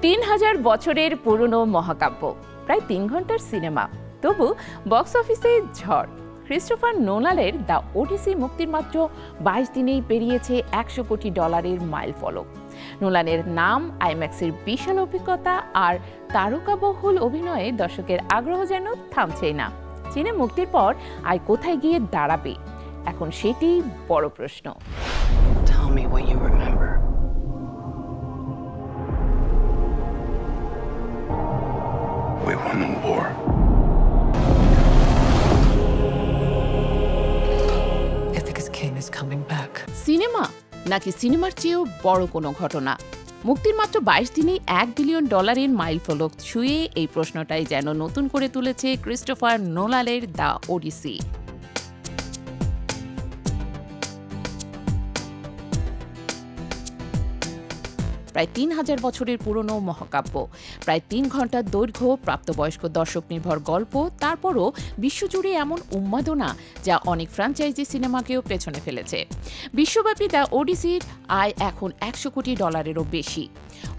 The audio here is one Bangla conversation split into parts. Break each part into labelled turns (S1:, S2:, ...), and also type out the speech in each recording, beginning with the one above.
S1: ৩,০০০ বছরের পুরনো মহাকাব্য, প্রায় ৩ ঘন্টার সিনেমা, তবু বক্স অফিসে ঝড়। ক্রিস্টোফার নোলানের দ্য ওডিসি মুক্তির মাত্র ২২ দিনেই পেরিয়েছে $১০০ কোটি মাইল ফলক। নোলানের নাম, আইম্যাক্সের বিশাল অভিজ্ঞতা আর তারকাবহুল অভিনয়ে দর্শকের আগ্রহ যেন থামছেই না। চীনে মুক্তির পর আয় কোথায় গিয়ে দাঁড়াবে, এখন সেটি বড় প্রশ্ন।
S2: Tell me what you remember.
S3: We won the war.
S2: Ithaca's king is coming back.
S1: Cinema নাকি সিনেমার চেয়েও বড় কোনো ঘটনা? মুক্তির মাত্র ২২ দিনেই $১ বিলিয়ন মাইল ফলক ছুঁয়ে এই প্রশ্নটাই যেন নতুন করে তুলেছে ক্রিস্টোফার নোলানের দ্য ওডিসি। প্রায় ৩,০০০ বছরের পুরনো মহাকাব্য, প্রায় ৩ ঘন্টার দৈর্ঘ্য, প্রাপ্তবয়স্ক দর্শক নির্ভর গল্প, তারপরও বিশ্বজুড়ে এমন উন্মাদনা যা অনেক ফ্র্যাঞ্চাইজি সিনেমাকেও পেছনে ফেলেছে। বিশ্বব্যাপী দ্য ওডিসির আয় এখন $১০০ কোটি বেশি।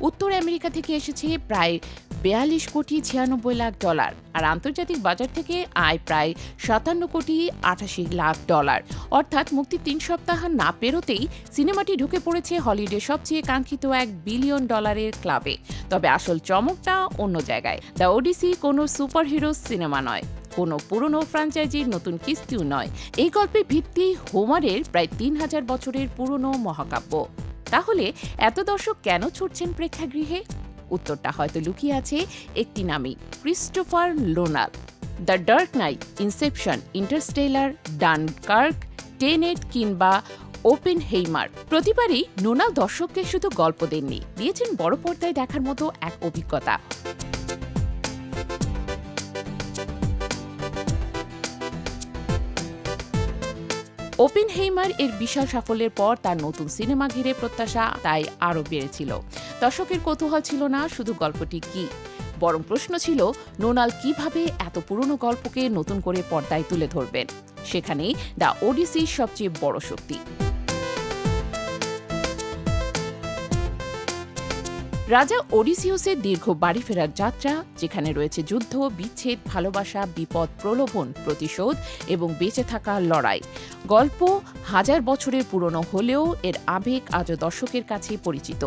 S1: উত্তর আমেরিকা থেকে এসেছে প্রায় $৪২ কোটি ৯৬ লাখ, আর আন্তর্জাতিক বাজার থেকে আয় প্রায় $৫৭ কোটি ৮৮ লাখ। অর্থাৎ মুক্তির ৩ সপ্তাহ না পেরোতেই সিনেমাটি ঢুকে পড়েছে হলিউডের সবচেয়ে কাঙ্ক্ষিত $১ বিলিয়ন ক্লাবে। তবে আসল চমকটা অন্য জায়গায়। দ্য ওডিসি কোনো সুপারহিরো সিনেমা নয়, কোনো পুরনো ফ্র্যাঞ্চাইজির নতুন কিস্তিও নয়। এই গল্পের ভিত্তি হোমারের প্রায় ৩,০০০ বছরের পুরনো মহাকাব্য। তাহলে এত দর্শক কেন ছুটছেন প্রেক্ষাগৃহে? উত্তরটা হয়তো লুকিয়ে আছে একটি নামই, Christopher Nolan. The dark night, Inception, Interstellar, Dunkirk, Tenet কিংবা ওপেনহেইমার, প্রতিবারই নোলান দর্শককে শুধু গল্প দেননি, দিয়েছেন বড় পর্দায় দেখার মতো এক অভিজ্ঞতা। ওপেনহেইমার এর বিশাল সাফল্যের পর তার নতুন সিনেমা ঘিরে প্রত্যাশা তাই আরও বেড়েছিল। দর্শকের কৌতূহল ছিল না শুধু গল্পটি কি, বরং প্রশ্ন ছিল নোলান কিভাবে এত পুরনো গল্পকে নতুন করে পর্দায় তুলে ধরবেন। সেখানেই দ্য ওডিসির সবচেয়ে বড় শক্তি। রাজা ওডিসিয়াসের দীর্ঘ বাড়ি ফেরার যাত্রা, যেখানে রয়েছে যুদ্ধ, বিচ্ছেদ, ভালোবাসা, বিপদ, প্রলোভন, প্রতিশোধ এবং বেঁচে থাকার লড়াই। গল্প ১০০০ বছরের পুরনো হলেও এর আবেগ আজও দর্শকের কাছে পরিচিত।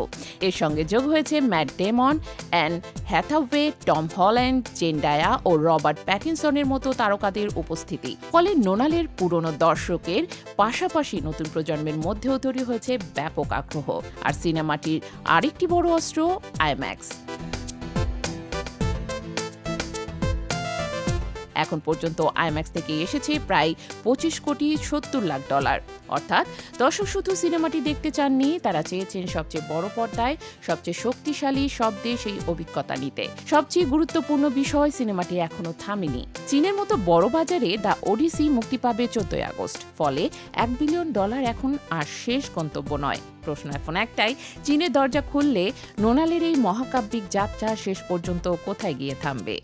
S1: এর সঙ্গে যোগ হয়েছে Matt Damon, Anne Hathaway, Tom Holland, Zendaya ও রবার্ট প্যাটিনসনের মতো তারকাদের উপস্থিতি। ফলে নোলানের পুরনো দর্শকের পাশাপাশি নতুন প্রজন্মের মধ্যেও তৈরি হয়েছে ব্যাপক আগ্রহ। আর সিনেমাটির আরেকটি বড় অস্ত্র আইম্যাক্স। এখন পর্যন্ত আইম্যাক্স থেকে এসেছে প্রায় $২৫ কোটি ৭০ লাখ। অর্থাৎ দর্শক শুধু সিনেমাটি দেখতে চাননি, তারা চেয়েছেন সবচেয়ে বড় পর্দায় সবচেয়ে শক্তিশালী শব্দে সেই অভিজ্ঞতা নিতে। সবচেয়ে গুরুত্বপূর্ণ বিষয়, সিনেমাটি এখনো থামেনি। চীনের মতো বড় বাজারে দ্য ওডিসি মুক্তি পাবে ১৪ আগস্ট। ফলে $১ বিলিয়ন এখন আর শেষ গন্তব্য নয়। প্রশ্ন এখন একটাই, চীনের দরজা খুললে নোলানের এই মহাকাব্যিক যাত্রা শেষ পর্যন্ত কোথায় গিয়ে থামবে?